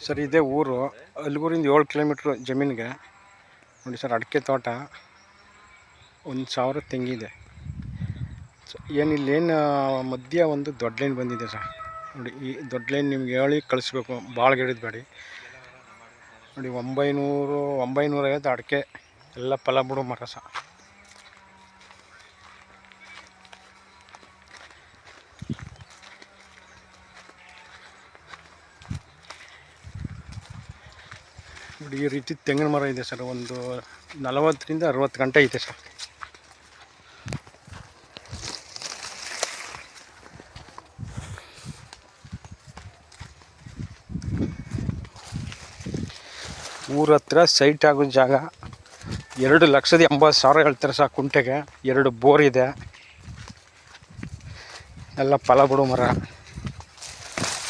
Sir ಇದೇ ಊರು. ಅಲ್ಗೂರಿಂದ 7 kilometre ಜಮೀನಿಗೆ ನೋಡಿ ಸರ್, ಅಡಿಕೆ ತೋಟ, 1000 ತೆಂಗಿದೆ. ಏನಿಲ್ಲೇನು ಮಧ್ಯ ಒಂದು ದೊಡ್ಡ ಲೈನ್ ಬಂದಿದೆ ಸರ್. ನೋಡಿ, ಈ ದೊಡ್ಡ ಲೈನ್ ನಿಮ್ಗೆ ಹೇಳಿ ಕಳಿಸ್ಬೇಕು, ಭಾಳ ಗಿಡದ ಬೇಡಿ. ನೋಡಿ 950 ಅಡಿಕೆ, ಎಲ್ಲ ಫಲ ಬಿಡೋ ಮರ ಸರ್. ನೋಡಿ, ಈ ರೀತಿ ತೆಂಗಿನ ಮರ ಇದೆ ಸರ್. ಒಂದು 40ರಿಂದ 60 ಗಂಟೆ ಐತೆ ಸರ್. ಊರ ಹತ್ರ ಸೈಟ್ ಆಗೋ ಜಾಗ. 2,80,000 ಹೇಳ್ತಾರೆ ಸರ್ ಕುಂಟೆಗೆ. 2 ಬೋರ್ ಇದೆ, ಎಲ್ಲ ಫಲ ಬಿಡೋ ಮರ.